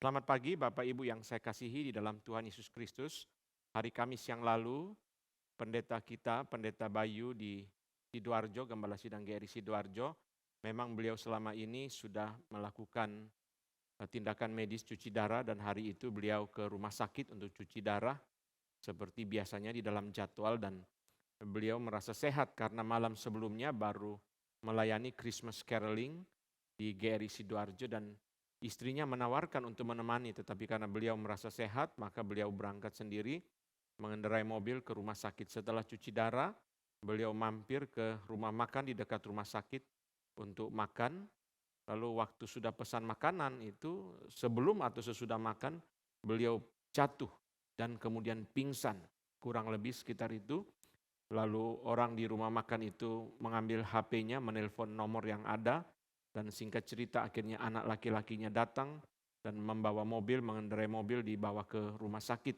Selamat pagi Bapak Ibu yang saya kasihi di dalam Tuhan Yesus Kristus. Hari Kamis yang lalu, pendeta kita, Pendeta Bayu di Sidoarjo, Gembala Sidang GRI Sidoarjo, memang beliau selama ini sudah melakukan tindakan medis cuci darah dan hari itu beliau ke rumah sakit untuk cuci darah seperti biasanya di dalam jadwal dan beliau merasa sehat karena malam sebelumnya baru melayani Christmas caroling di GRI Sidoarjo dan istrinya menawarkan untuk menemani, tetapi karena beliau merasa sehat maka beliau berangkat sendiri mengendarai mobil ke rumah sakit. Setelah cuci darah, beliau mampir ke rumah makan di dekat rumah sakit untuk makan. Lalu waktu sudah pesan makanan itu sebelum atau sesudah makan beliau jatuh dan kemudian pingsan. Kurang lebih sekitar itu. Lalu orang di rumah makan itu mengambil HP-nya, menelpon nomor yang ada, dan singkat cerita akhirnya anak laki-lakinya datang dan membawa mobil, mengendarai mobil dibawa ke rumah sakit.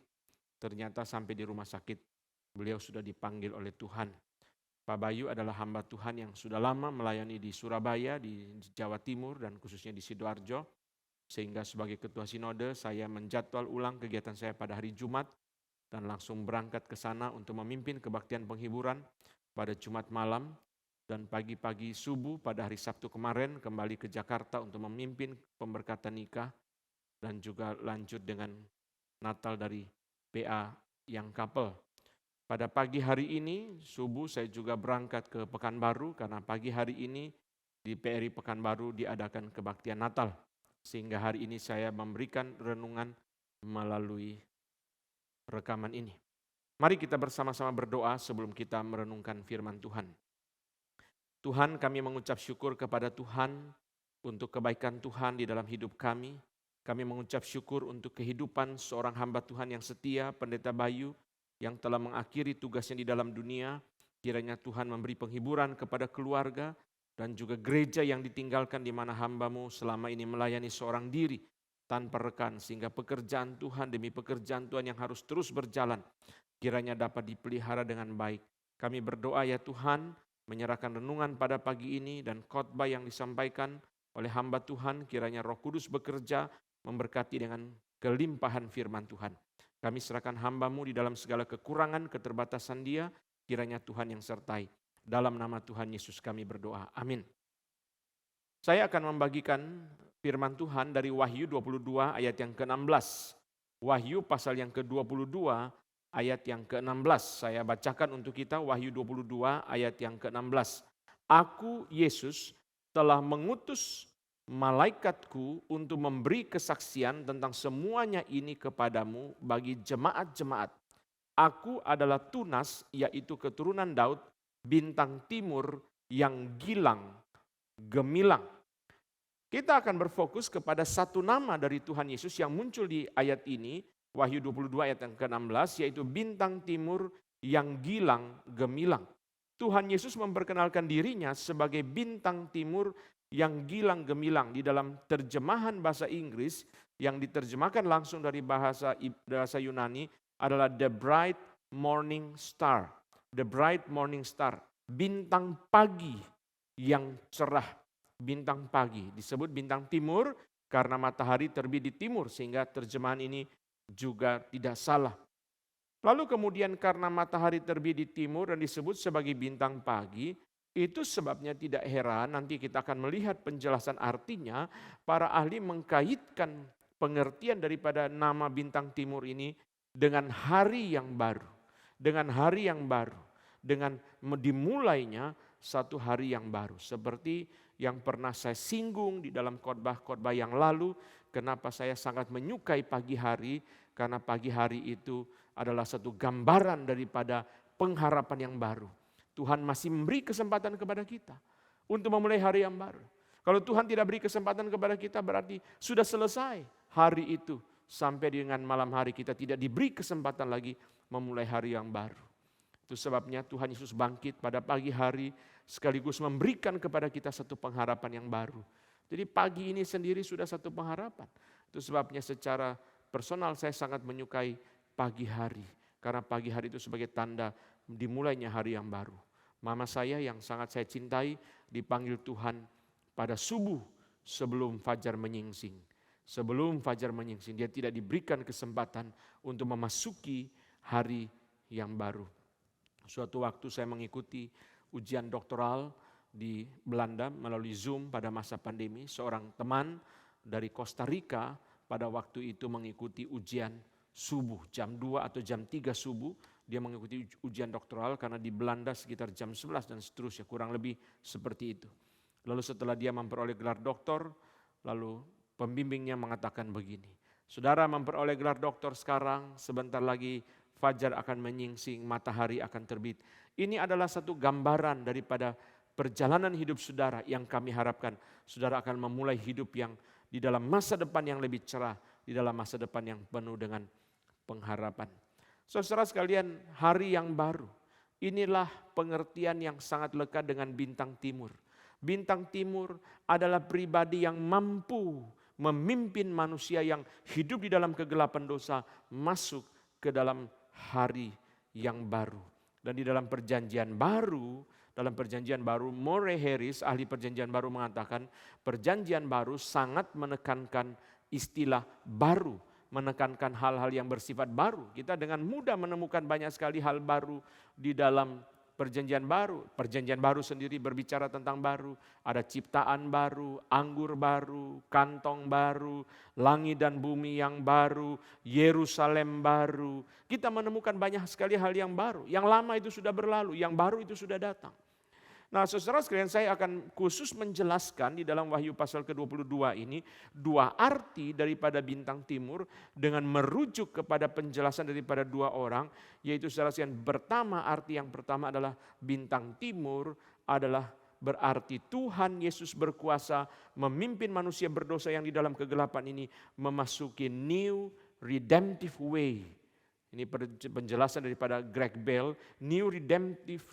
Ternyata sampai di rumah sakit beliau sudah dipanggil oleh Tuhan. Pak Bayu adalah hamba Tuhan yang sudah lama melayani di Surabaya, di Jawa Timur, dan khususnya di Sidoarjo. Sehingga sebagai ketua sinode saya menjadwal ulang kegiatan saya pada hari Jumat dan langsung berangkat ke sana untuk memimpin kebaktian penghiburan pada Jumat malam dan pagi-pagi subuh pada hari Sabtu kemarin kembali ke Jakarta untuk memimpin pemberkatan nikah dan juga lanjut dengan Natal dari PA yang couple. Pada pagi hari ini subuh saya juga berangkat ke Pekanbaru karena pagi hari ini di PRI Pekanbaru diadakan kebaktian Natal. Sehingga hari ini saya memberikan renungan melalui rekaman ini. Mari kita bersama-sama berdoa sebelum kita merenungkan firman Tuhan. Tuhan, kami mengucap syukur kepada Tuhan untuk kebaikan Tuhan di dalam hidup kami. Kami mengucap syukur untuk kehidupan seorang hamba Tuhan yang setia, Pendeta Bayu, yang telah mengakhiri tugasnya di dalam dunia. Kiranya Tuhan memberi penghiburan kepada keluarga dan juga gereja yang ditinggalkan di mana hamba-Mu selama ini melayani seorang diri tanpa rekan, sehingga pekerjaan Tuhan demi pekerjaan Tuhan yang harus terus berjalan kiranya dapat dipelihara dengan baik. Kami berdoa ya Tuhan, menyerahkan renungan pada pagi ini dan khotbah yang disampaikan oleh hamba Tuhan, kiranya Roh Kudus bekerja memberkati dengan kelimpahan firman Tuhan. Kami serahkan hamba-Mu di dalam segala kekurangan, keterbatasan dia, kiranya Tuhan yang sertai. Dalam nama Tuhan Yesus kami berdoa, amin. Saya akan membagikan firman Tuhan dari Wahyu 22 ayat yang ke-16. Wahyu pasal yang ke-22 ayat yang ke-16. Saya bacakan untuk kita Wahyu 22 ayat yang ke-16. Aku Yesus telah mengutus malaikatku untuk memberi kesaksian tentang semuanya ini kepadamu bagi jemaat-jemaat. Aku adalah Tunas, yaitu keturunan Daud, bintang timur yang gilang, gemilang. Kita akan berfokus kepada satu nama dari Tuhan Yesus yang muncul di ayat ini, Wahyu 22 ayat yang ke-16, yaitu bintang timur yang gilang gemilang. Tuhan Yesus memperkenalkan dirinya sebagai bintang timur yang gilang gemilang di dalam terjemahan bahasa Inggris yang diterjemahkan langsung dari bahasa Yunani adalah the bright morning star. The bright morning star, bintang pagi yang cerah. Bintang pagi, disebut bintang timur karena matahari terbit di timur sehingga terjemahan ini juga tidak salah. Lalu kemudian karena matahari terbit di timur dan disebut sebagai bintang pagi, itu sebabnya tidak heran nanti kita akan melihat penjelasan artinya para ahli mengkaitkan pengertian daripada nama bintang timur ini dengan hari yang baru. Dengan hari yang baru, dengan dimulainya satu hari yang baru. Seperti yang pernah saya singgung di dalam khotbah-khotbah yang lalu, kenapa saya sangat menyukai pagi hari, karena pagi hari itu adalah satu gambaran daripada pengharapan yang baru. Tuhan masih memberi kesempatan kepada kita untuk memulai hari yang baru. Kalau Tuhan tidak beri kesempatan kepada kita berarti sudah selesai hari itu. Sampai dengan malam hari kita tidak diberi kesempatan lagi memulai hari yang baru. Itu sebabnya Tuhan Yesus bangkit pada pagi hari sekaligus memberikan kepada kita satu pengharapan yang baru. Jadi pagi ini sendiri sudah satu pengharapan. Itu sebabnya secara personal saya sangat menyukai pagi hari. Karena pagi hari itu sebagai tanda dimulainya hari yang baru. Mama saya yang sangat saya cintai dipanggil Tuhan pada subuh sebelum fajar menyingsing. Sebelum fajar menyingsing, dia tidak diberikan kesempatan untuk memasuki hari yang baru. Suatu waktu saya mengikuti ujian doktoral di Belanda melalui Zoom pada masa pandemi. Seorang teman dari Costa Rica pada waktu itu mengikuti ujian subuh, jam 2 atau jam 3 subuh. Dia mengikuti ujian doktoral karena di Belanda sekitar jam 11 dan seterusnya, kurang lebih seperti itu. Lalu setelah dia memperoleh gelar doktor, lalu pembimbingnya mengatakan begini, saudara memperoleh gelar doktor sekarang, sebentar lagi fajar akan menyingsing, matahari akan terbit. Ini adalah satu gambaran daripada perjalanan hidup saudara yang kami harapkan. Saudara akan memulai hidup yang di dalam masa depan yang lebih cerah, di dalam masa depan yang penuh dengan pengharapan. Saudara sekalian, hari yang baru, inilah pengertian yang sangat lekat dengan bintang timur. Bintang timur adalah pribadi yang mampu memimpin manusia yang hidup di dalam kegelapan dosa masuk ke dalam hari yang baru. Dan di dalam perjanjian baru, Murray Harris, ahli perjanjian baru mengatakan, perjanjian baru sangat menekankan istilah baru, menekankan hal-hal yang bersifat baru. Kita dengan mudah menemukan banyak sekali hal baru di dalam perjanjian baru. Perjanjian baru sendiri berbicara tentang baru. Ada ciptaan baru, anggur baru, kantong baru, langit dan bumi yang baru, Yerusalem baru. Kita menemukan banyak sekali hal yang baru. Yang lama itu sudah berlalu, yang baru itu sudah datang. Nah, saudara sekalian, saya akan khusus menjelaskan di dalam Wahyu pasal ke-22 ini dua arti daripada bintang timur dengan merujuk kepada penjelasan daripada dua orang, yaitu saudara sekalian, arti yang pertama adalah bintang timur adalah berarti Tuhan Yesus berkuasa memimpin manusia berdosa yang di dalam kegelapan ini memasuki new redemptive way. Ini penjelasan daripada Greg Bell, new redemptive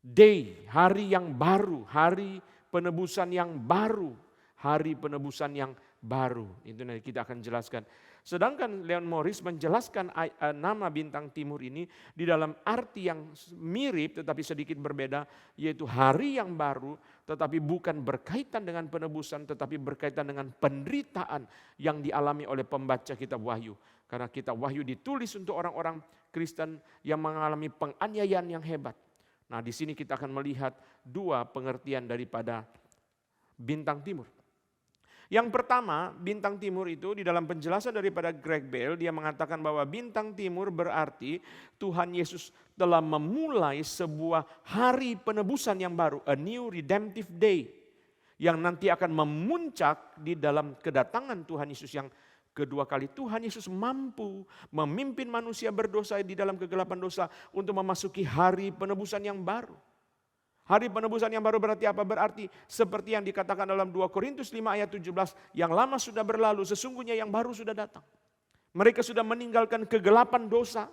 day, hari yang baru, hari penebusan yang baru, hari penebusan yang baru. Itu nanti kita akan jelaskan. Sedangkan Leon Morris menjelaskan nama bintang timur ini di dalam arti yang mirip tetapi sedikit berbeda, yaitu hari yang baru tetapi bukan berkaitan dengan penebusan tetapi berkaitan dengan penderitaan yang dialami oleh pembaca kitab Wahyu. Karena kitab Wahyu ditulis untuk orang-orang Kristen yang mengalami penganiayaan yang hebat. Nah, di sini kita akan melihat dua pengertian daripada bintang timur. Yang pertama, bintang timur itu di dalam penjelasan daripada Greg Bell, dia mengatakan bahwa bintang timur berarti Tuhan Yesus telah memulai sebuah hari penebusan yang baru, a new redemptive day, yang nanti akan memuncak di dalam kedatangan Tuhan Yesus yang kedua kali. Tuhan Yesus mampu memimpin manusia berdosa di dalam kegelapan dosa untuk memasuki hari penebusan yang baru. Hari penebusan yang baru berarti apa? Berarti seperti yang dikatakan dalam 2 Korintus 5 ayat 17, yang lama sudah berlalu, sesungguhnya yang baru sudah datang. Mereka sudah meninggalkan kegelapan dosa,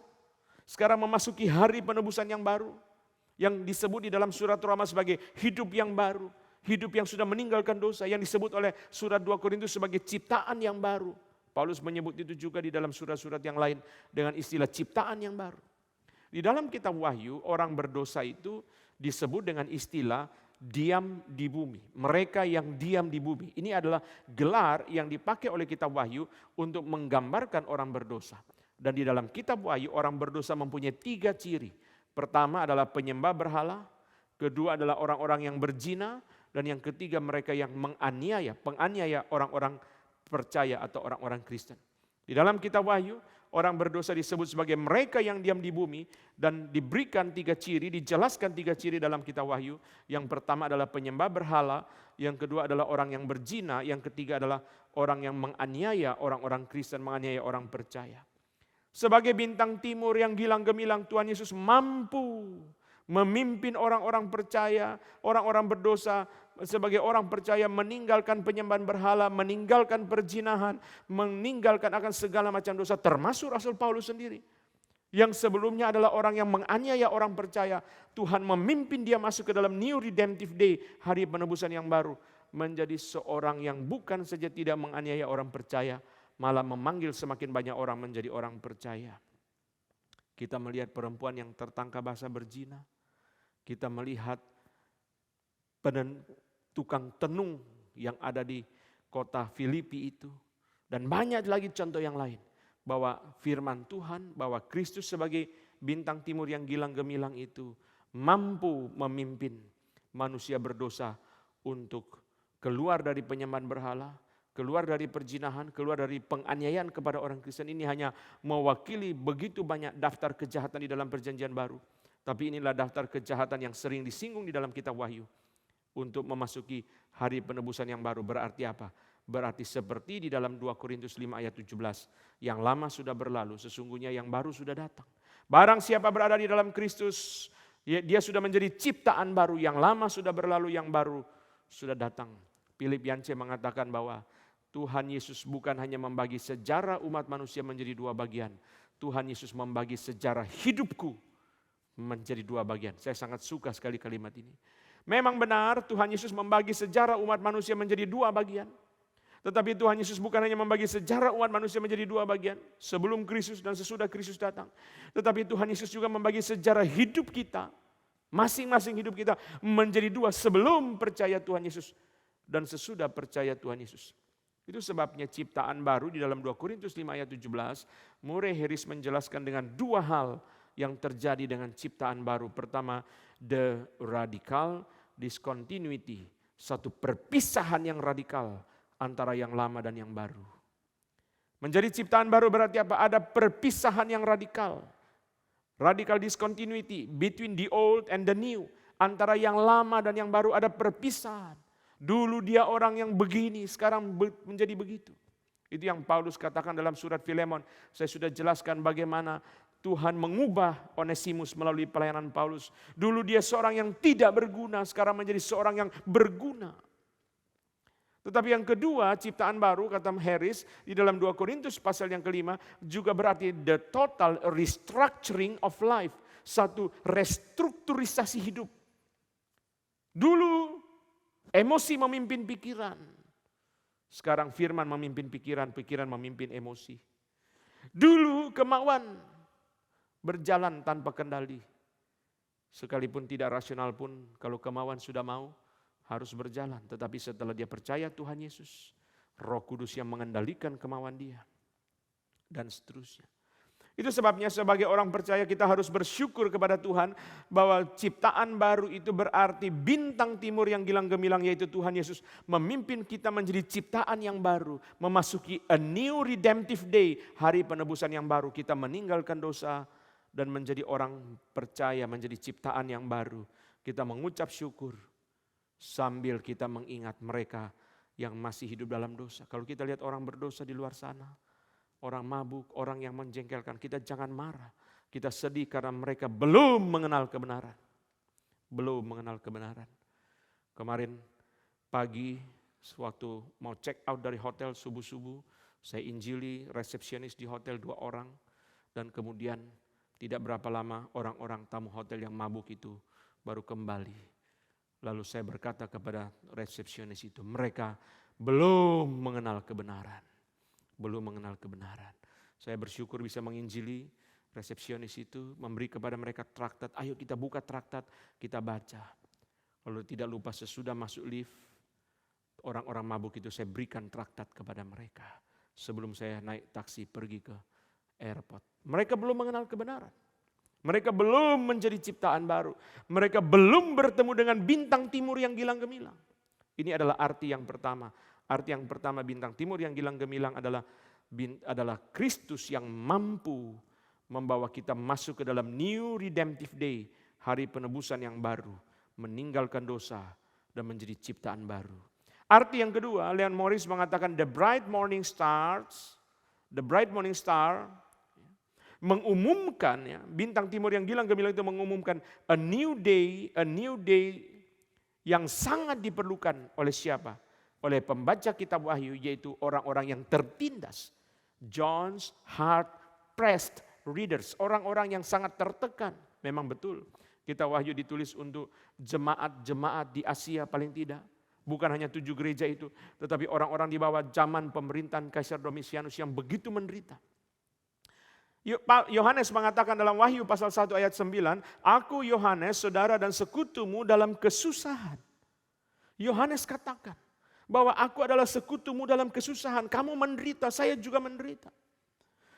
sekarang memasuki hari penebusan yang baru, yang disebut di dalam surat Roma sebagai hidup yang baru, hidup yang sudah meninggalkan dosa, yang disebut oleh surat 2 Korintus sebagai ciptaan yang baru. Paulus menyebut itu juga di dalam surat-surat yang lain dengan istilah ciptaan yang baru. Di dalam kitab Wahyu, orang berdosa itu disebut dengan istilah diam di bumi. Mereka yang diam di bumi. Ini adalah gelar yang dipakai oleh kitab Wahyu untuk menggambarkan orang berdosa. Dan di dalam kitab Wahyu, orang berdosa mempunyai 3 ciri. Pertama adalah penyembah berhala, kedua adalah orang-orang yang berzina, dan yang ketiga mereka yang penganiaya orang-orang percaya atau orang-orang Kristen. Di dalam kitab Wahyu, orang berdosa disebut sebagai mereka yang diam di bumi dan diberikan 3 ciri, dijelaskan 3 ciri dalam kitab Wahyu. Yang pertama adalah penyembah berhala, yang kedua adalah orang yang berzina, yang ketiga adalah orang yang menganiaya orang-orang Kristen, menganiaya orang percaya. Sebagai bintang timur yang gilang gemilang, Tuhan Yesus mampu memimpin orang-orang percaya, orang-orang berdosa, sebagai orang percaya meninggalkan penyembahan berhala, meninggalkan perzinahan, meninggalkan akan segala macam dosa, termasuk Rasul Paulus sendiri. Yang sebelumnya adalah orang yang menganiaya orang percaya, Tuhan memimpin dia masuk ke dalam new redemptive day, hari penebusan yang baru, menjadi seorang yang bukan saja tidak menganiaya orang percaya, malah memanggil semakin banyak orang menjadi orang percaya. Kita melihat perempuan yang tertangkap basah berzina, kita melihat tukang tenung yang ada di kota Filipi itu. Dan banyak lagi contoh yang lain. Bahwa firman Tuhan, bahwa Kristus sebagai bintang timur yang gilang gemilang itu mampu memimpin manusia berdosa untuk keluar dari penyembahan berhala, keluar dari perzinahan, keluar dari penganiayaan kepada orang Kristen. Ini hanya mewakili begitu banyak daftar kejahatan di dalam perjanjian baru. Tapi inilah daftar kejahatan yang sering disinggung di dalam kitab Wahyu. Untuk memasuki hari penebusan yang baru berarti apa? Berarti seperti di dalam 2 Korintus 5 ayat 17. Yang lama sudah berlalu, sesungguhnya yang baru sudah datang. Barang siapa berada di dalam Kristus, dia sudah menjadi ciptaan baru. Yang lama sudah berlalu, yang baru sudah datang. Philip Yancey mengatakan bahwa Tuhan Yesus bukan hanya membagi sejarah umat manusia menjadi dua bagian. Tuhan Yesus membagi sejarah hidupku menjadi dua bagian. Saya sangat suka sekali kalimat ini. Memang benar Tuhan Yesus membagi sejarah umat manusia menjadi dua bagian. Tetapi Tuhan Yesus bukan hanya membagi sejarah umat manusia menjadi dua bagian. Sebelum Kristus dan sesudah Kristus datang. Tetapi Tuhan Yesus juga membagi sejarah hidup kita. Masing-masing hidup kita menjadi dua sebelum percaya Tuhan Yesus dan sesudah percaya Tuhan Yesus. Itu sebabnya ciptaan baru di dalam 2 Korintus 5 ayat 17, Murray Harris menjelaskan dengan dua hal yang terjadi dengan ciptaan baru. Pertama, the radical discontinuity, satu perpisahan yang radikal antara yang lama dan yang baru. Menjadi ciptaan baru berarti apa? Ada perpisahan yang radikal. Radical discontinuity between the old and the new. Antara yang lama dan yang baru ada perpisahan. Dulu dia orang yang begini, sekarang menjadi begitu. Itu yang Paulus katakan dalam surat Filemon. Saya sudah jelaskan bagaimana Tuhan mengubah Onesimus melalui pelayanan Paulus. Dulu dia seorang yang tidak berguna, sekarang menjadi seorang yang berguna. Tetapi yang kedua, ciptaan baru, kata Harris, di dalam 2 Korintus pasal yang kelima, juga berarti the total restructuring of life. Satu restrukturisasi hidup. Dulu emosi memimpin pikiran. Sekarang firman memimpin pikiran, pikiran memimpin emosi. Dulu kemauan berjalan tanpa kendali. Sekalipun tidak rasional pun, kalau kemauan sudah mau, harus berjalan. Tetapi setelah dia percaya Tuhan Yesus, Roh Kudus yang mengendalikan kemauan dia. Dan seterusnya. Itu sebabnya sebagai orang percaya kita harus bersyukur kepada Tuhan bahwa ciptaan baru itu berarti bintang timur yang gilang gemilang yaitu Tuhan Yesus memimpin kita menjadi ciptaan yang baru, memasuki a new redemptive day, hari penebusan yang baru. Kita meninggalkan dosa dan menjadi orang percaya, menjadi ciptaan yang baru. Kita mengucap syukur sambil kita mengingat mereka yang masih hidup dalam dosa. Kalau kita lihat orang berdosa di luar sana, orang mabuk, orang yang menjengkelkan, kita jangan marah. Kita sedih karena mereka belum mengenal kebenaran. Belum mengenal kebenaran. Kemarin pagi, sewaktu mau check out dari hotel subuh-subuh, saya injili resepsionis di hotel 2 orang. Dan kemudian tidak berapa lama orang-orang tamu hotel yang mabuk itu baru kembali. Lalu saya berkata kepada resepsionis itu, mereka belum mengenal kebenaran. Belum mengenal kebenaran. Saya bersyukur bisa menginjili resepsionis itu, memberi kepada mereka traktat. Ayo kita buka traktat, kita baca. Lalu tidak lupa sesudah masuk lift, orang-orang mabuk itu saya berikan traktat kepada mereka. Sebelum saya naik taksi pergi ke airport. Mereka belum mengenal kebenaran. Mereka belum menjadi ciptaan baru. Mereka belum bertemu dengan bintang timur yang gilang gemilang. Ini adalah arti yang pertama. Arti yang pertama bintang timur yang gilang gemilang adalah Kristus yang mampu membawa kita masuk ke dalam new redemptive day, hari penebusan yang baru, meninggalkan dosa dan menjadi ciptaan baru. Arti yang kedua, Leon Morris mengatakan the bright morning star mengumumkan, ya, bintang timur yang gilang gemilang itu mengumumkan a new day yang sangat diperlukan oleh siapa? Oleh pembaca kitab Wahyu, yaitu orang-orang yang tertindas. John's hard pressed readers, orang-orang yang sangat tertekan. Memang betul, kitab Wahyu ditulis untuk jemaat-jemaat di Asia paling tidak. Bukan hanya 7 gereja itu, tetapi orang-orang di bawah zaman pemerintahan Kaisar Domitianus yang begitu menderita. Yohanes mengatakan dalam Wahyu pasal 1 ayat 9, aku Yohanes, saudara dan sekutumu dalam kesusahan. Yohanes katakan, Bahwa aku adalah sekutumu dalam kesusahan. Kamu menderita, saya juga menderita.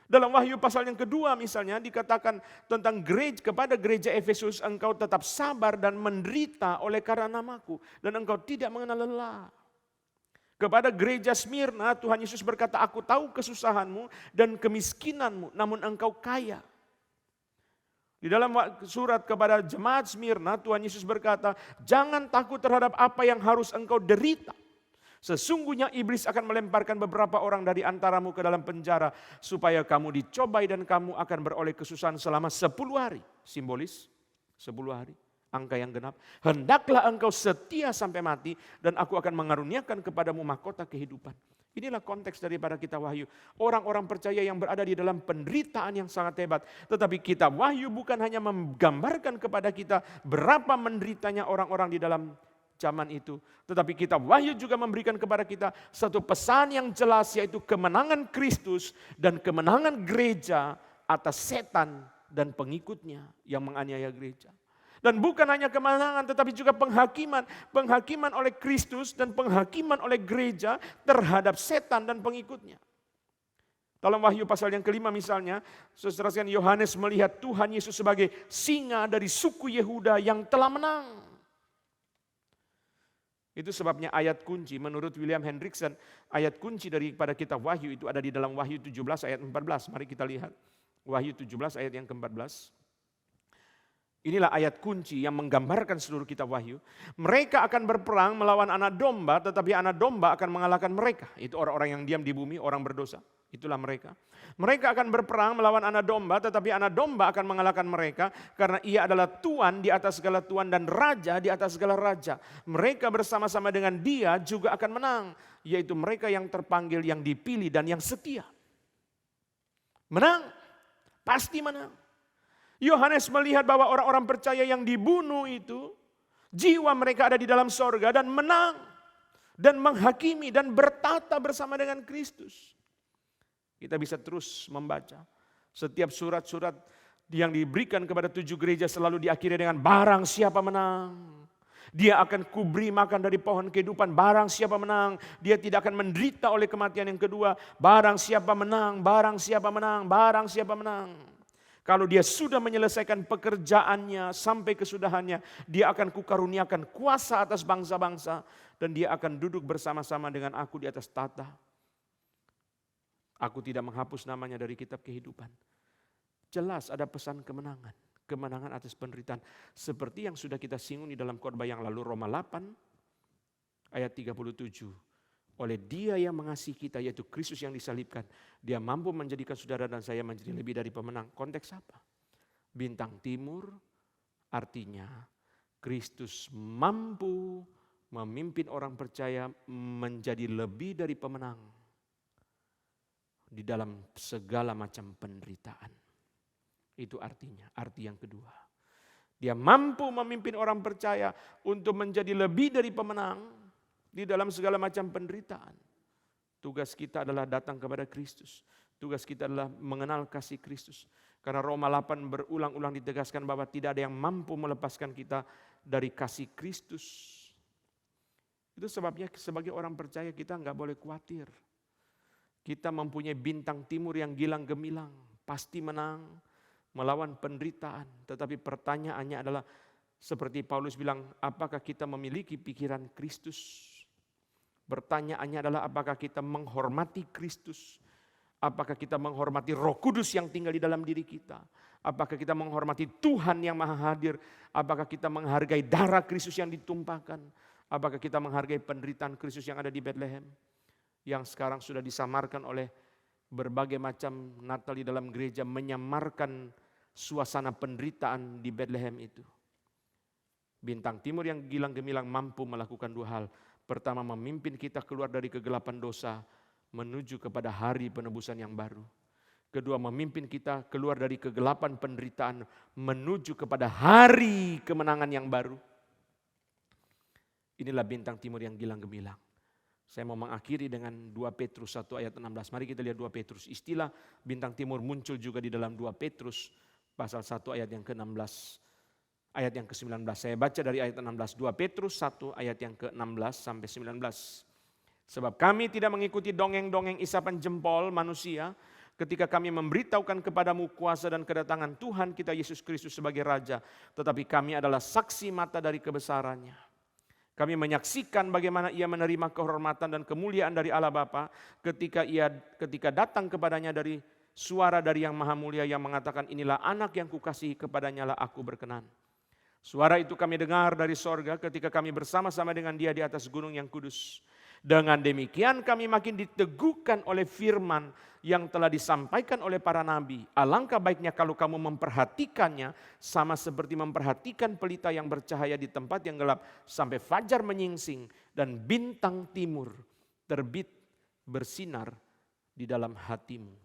Dalam Wahyu pasal yang kedua misalnya dikatakan tentang kepada gereja Efesus, engkau tetap sabar dan menderita oleh karena namaku. Dan engkau tidak mengenal lelah. Kepada gereja Smyrna Tuhan Yesus berkata, aku tahu kesusahanmu dan kemiskinanmu, namun engkau kaya. Di dalam surat kepada jemaat Smyrna, Tuhan Yesus berkata, jangan takut terhadap apa yang harus engkau derita. Sesungguhnya iblis akan melemparkan beberapa orang dari antaramu ke dalam penjara, supaya kamu dicobai dan kamu akan beroleh kesusahan selama 10 hari. Simbolis, 10 hari, angka yang genap. Hendaklah engkau setia sampai mati, dan aku akan mengaruniakan kepadamu mahkota kehidupan. Inilah konteks daripada kitab Wahyu. Orang-orang percaya yang berada di dalam penderitaan yang sangat hebat. Tetapi kitab Wahyu bukan hanya menggambarkan kepada kita berapa menderitanya orang-orang di dalam zaman itu. Tetapi kitab Wahyu juga memberikan kepada kita satu pesan yang jelas, yaitu kemenangan Kristus dan kemenangan gereja atas setan dan pengikutnya yang menganiaya gereja. Dan bukan hanya kemenangan tetapi juga penghakiman. Penghakiman oleh Kristus dan penghakiman oleh gereja terhadap setan dan pengikutnya. Dalam Wahyu pasal yang kelima misalnya, saudara sekalian, Yohanes melihat Tuhan Yesus sebagai singa dari suku Yehuda yang telah menang. Itu sebabnya ayat kunci menurut William Hendrickson, ayat kunci daripada kitab Wahyu itu ada di dalam Wahyu 17 ayat 14. Mari kita lihat. Wahyu 17 ayat yang ke-14. Inilah ayat kunci yang menggambarkan seluruh kitab Wahyu. Mereka akan berperang melawan anak domba, tetapi anak domba akan mengalahkan mereka. Itu orang-orang yang diam di bumi, orang berdosa. Itulah mereka. Mereka akan berperang melawan anak domba, tetapi anak domba akan mengalahkan mereka, karena ia adalah Tuan di atas segala Tuan dan Raja di atas segala Raja. Mereka bersama-sama dengan dia juga akan menang, yaitu mereka yang terpanggil, yang dipilih dan yang setia. Menang, pasti menang. Yohanes melihat bahwa orang-orang percaya yang dibunuh itu, jiwa mereka ada di dalam sorga dan menang. Dan menghakimi dan bertata bersama dengan Kristus. Kita bisa terus membaca. Setiap surat-surat yang diberikan kepada 7 gereja selalu diakhiri dengan barang siapa menang. Dia akan kuberi makan dari pohon kehidupan, barang siapa menang. Dia tidak akan menderita oleh kematian yang kedua. Barang siapa menang, barang siapa menang, barang siapa menang. Kalau dia sudah menyelesaikan pekerjaannya sampai kesudahannya, dia akan kukaruniakan kuasa atas bangsa-bangsa. Dan dia akan duduk bersama-sama dengan aku di atas tahta. Aku tidak menghapus namanya dari kitab kehidupan. Jelas ada pesan kemenangan. Kemenangan atas penderitaan. Seperti yang sudah kita singgung di dalam khotbah yang lalu, Roma 8 ayat 37. Oleh dia yang mengasihi kita, yaitu Kristus yang disalibkan, dia mampu menjadikan saudara dan saya menjadi lebih dari pemenang. Konteks apa? Bintang timur artinya Kristus mampu memimpin orang percaya menjadi lebih dari pemenang di dalam segala macam penderitaan. Itu artinya, arti yang kedua. Dia mampu memimpin orang percaya untuk menjadi lebih dari pemenang di dalam segala macam penderitaan. Tugas kita adalah datang kepada Kristus. Tugas kita adalah mengenal kasih Kristus. Karena Roma 8 berulang-ulang ditegaskan bahwa tidak ada yang mampu melepaskan kita dari kasih Kristus. Itu sebabnya sebagai orang percaya kita nggak boleh khawatir. Kita mempunyai bintang timur yang gilang gemilang. Pasti menang melawan penderitaan. Tetapi pertanyaannya adalah seperti Paulus bilang, apakah kita memiliki pikiran Kristus? Pertanyaannya adalah apakah kita menghormati Kristus? Apakah kita menghormati Roh Kudus yang tinggal di dalam diri kita? Apakah kita menghormati Tuhan yang Maha Hadir? Apakah kita menghargai darah Kristus yang ditumpahkan? Apakah kita menghargai penderitaan Kristus yang ada di Bethlehem? Yang sekarang sudah disamarkan oleh berbagai macam Natal di dalam gereja, menyamarkan suasana penderitaan di Bethlehem itu. Bintang timur yang gilang gemilang mampu melakukan 2 hal. Pertama, memimpin kita keluar dari kegelapan dosa menuju kepada hari penebusan yang baru. Kedua, memimpin kita keluar dari kegelapan penderitaan menuju kepada hari kemenangan yang baru. Inilah bintang timur yang gilang gemilang. Saya mau mengakhiri dengan 2 Petrus 1 ayat 16. Mari kita lihat 2 Petrus. Istilah bintang timur muncul juga di dalam 2 Petrus pasal 1 ayat yang ke-16. Ayat yang ke-19, saya baca dari ayat 16, 2 Petrus 1 ayat yang ke-16 sampai 19. Sebab kami tidak mengikuti dongeng-dongeng isapan jempol manusia ketika kami memberitahukan kepadamu kuasa dan kedatangan Tuhan kita Yesus Kristus sebagai Raja. Tetapi kami adalah saksi mata dari kebesarannya. Kami menyaksikan bagaimana ia menerima kehormatan dan kemuliaan dari Allah Bapa ketika datang kepadanya dari suara dari Yang Maha Mulia yang mengatakan, inilah anak yang kukasihi, kepadanya lah aku berkenan. Suara itu kami dengar dari sorga ketika kami bersama-sama dengan dia di atas gunung yang kudus. Dengan demikian kami makin diteguhkan oleh firman yang telah disampaikan oleh para nabi. Alangkah baiknya kalau kamu memperhatikannya sama seperti memperhatikan pelita yang bercahaya di tempat yang gelap sampai fajar menyingsing dan bintang timur terbit bersinar di dalam hatimu.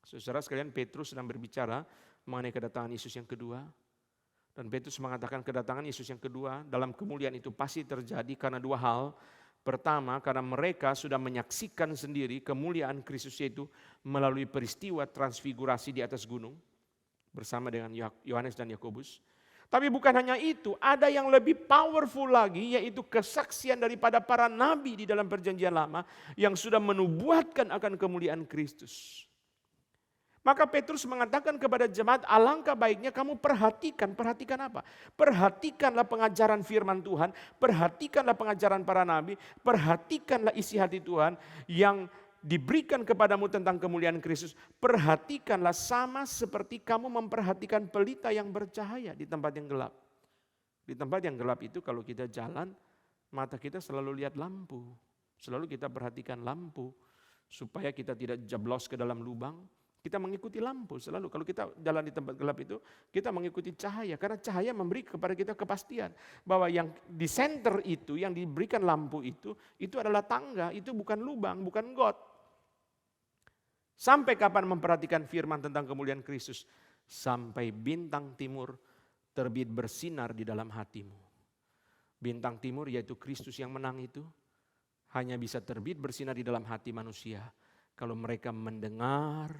Saudara sekalian, Petrus sedang berbicara mengenai kedatangan Yesus yang kedua. Dan Petrus mengatakan kedatangan Yesus yang kedua dalam kemuliaan itu pasti terjadi karena dua hal. Pertama, karena mereka sudah menyaksikan sendiri kemuliaan Kristus itu melalui peristiwa transfigurasi di atas gunung bersama dengan Yohanes dan Yakobus. Tapi bukan hanya itu, ada yang lebih powerful lagi, yaitu kesaksian daripada para nabi di dalam perjanjian lama yang sudah menubuatkan akan kemuliaan Kristus. Maka Petrus mengatakan kepada jemaat, alangkah baiknya kamu perhatikan apa? Perhatikanlah pengajaran firman Tuhan, perhatikanlah pengajaran para nabi, perhatikanlah isi hati Tuhan yang diberikan kepadamu tentang kemuliaan Kristus. Perhatikanlah sama seperti kamu memperhatikan pelita yang bercahaya di tempat yang gelap. Di tempat yang gelap itu kalau kita jalan, mata kita selalu lihat lampu. Selalu kita perhatikan lampu supaya kita tidak jeblos ke dalam lubang. Kita mengikuti lampu selalu. Kalau kita jalan di tempat gelap itu, kita mengikuti cahaya. Karena cahaya memberi kepada kita kepastian. Bahwa yang di center itu, yang diberikan lampu itu adalah tangga. Itu bukan lubang, bukan got. Sampai kapan memperhatikan firman tentang kemuliaan Kristus? Sampai bintang timur terbit bersinar di dalam hatimu. Bintang timur yaitu Kristus yang menang itu, hanya bisa terbit bersinar di dalam hati manusia. Kalau mereka mendengar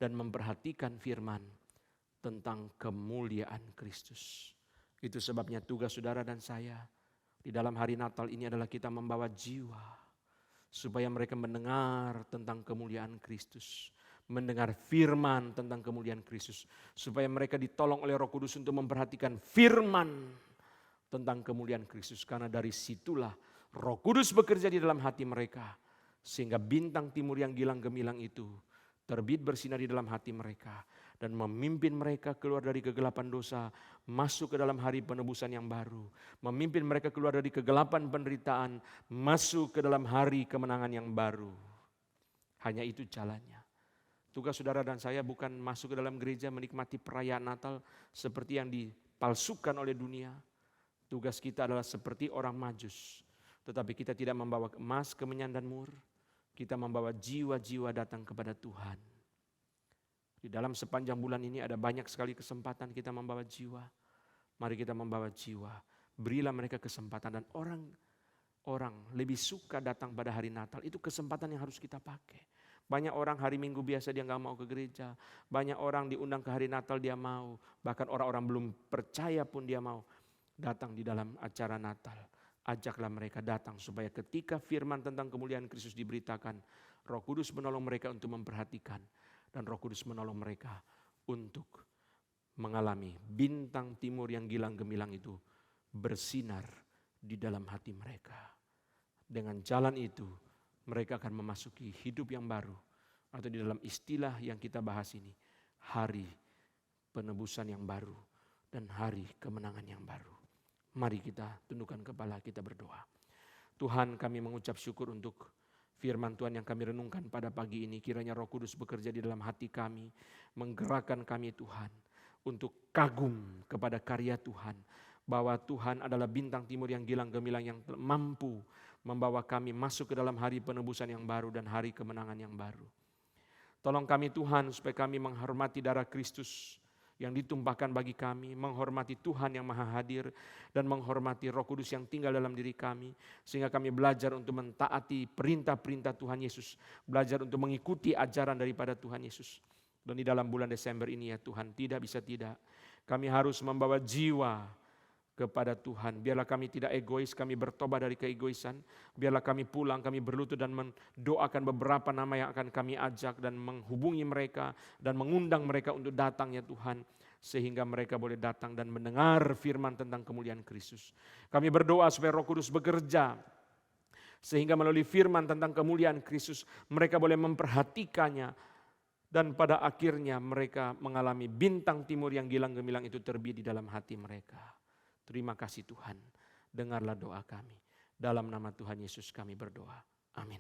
dan memperhatikan firman tentang kemuliaan Kristus. Itu sebabnya tugas saudara dan saya di dalam hari Natal ini adalah kita membawa jiwa supaya mereka mendengar tentang kemuliaan Kristus, mendengar firman tentang kemuliaan Kristus, supaya mereka ditolong oleh Roh Kudus untuk memperhatikan firman tentang kemuliaan Kristus, karena dari situlah Roh Kudus bekerja di dalam hati mereka sehingga bintang timur yang gilang gemilang itu terbit bersinar di dalam hati mereka dan memimpin mereka keluar dari kegelapan dosa, masuk ke dalam hari penebusan yang baru. Memimpin mereka keluar dari kegelapan penderitaan, masuk ke dalam hari kemenangan yang baru. Hanya itu jalannya. Tugas saudara dan saya bukan masuk ke dalam gereja menikmati perayaan Natal seperti yang dipalsukan oleh dunia. Tugas kita adalah seperti orang Majus. Tetapi kita tidak membawa emas, kemenyan dan mur. Kita membawa jiwa-jiwa datang kepada Tuhan. Di dalam sepanjang bulan ini ada banyak sekali kesempatan kita membawa jiwa. Mari kita membawa jiwa. Berilah mereka kesempatan, dan orang lebih suka datang pada hari Natal. Itu kesempatan yang harus kita pakai. Banyak orang hari Minggu biasa dia gak mau ke gereja. Banyak orang diundang ke hari Natal dia mau. Bahkan orang-orang belum percaya pun dia mau datang di dalam acara Natal. Ajaklah mereka datang supaya ketika firman tentang kemuliaan Kristus diberitakan, Roh Kudus menolong mereka untuk memperhatikan, dan Roh Kudus menolong mereka untuk mengalami bintang timur yang gilang gemilang itu bersinar di dalam hati mereka. Dengan jalan itu mereka akan memasuki hidup yang baru, atau di dalam istilah yang kita bahas ini, hari penebusan yang baru dan hari kemenangan yang baru. Mari kita tundukkan kepala, kita berdoa. Tuhan, kami mengucap syukur untuk firman Tuhan yang kami renungkan pada pagi ini. Kiranya Roh Kudus bekerja di dalam hati kami, menggerakkan kami Tuhan untuk kagum kepada karya Tuhan. Bahwa Tuhan adalah bintang timur yang gilang gemilang yang mampu membawa kami masuk ke dalam hari penebusan yang baru dan hari kemenangan yang baru. Tolong kami Tuhan supaya kami menghormati darah Kristus yang ditumpahkan bagi kami, menghormati Tuhan yang maha hadir, dan menghormati Roh Kudus yang tinggal dalam diri kami, sehingga kami belajar untuk mentaati perintah-perintah Tuhan Yesus, belajar untuk mengikuti ajaran daripada Tuhan Yesus. Dan di dalam bulan Desember ini ya Tuhan, tidak bisa tidak, kami harus membawa jiwa kepada Tuhan. Biarlah kami tidak egois, kami bertobat dari keegoisan. Biarlah kami pulang, kami berlutut dan mendoakan beberapa nama yang akan kami ajak dan menghubungi mereka dan mengundang mereka untuk datang ya Tuhan. Sehingga mereka boleh datang dan mendengar firman tentang kemuliaan Kristus. Kami berdoa supaya Roh Kudus bekerja. Sehingga melalui firman tentang kemuliaan Kristus mereka boleh memperhatikannya. Dan pada akhirnya mereka mengalami bintang timur yang gilang gemilang itu terbit di dalam hati mereka. Terima kasih Tuhan, dengarlah doa kami. Dalam nama Tuhan Yesus kami berdoa. Amin.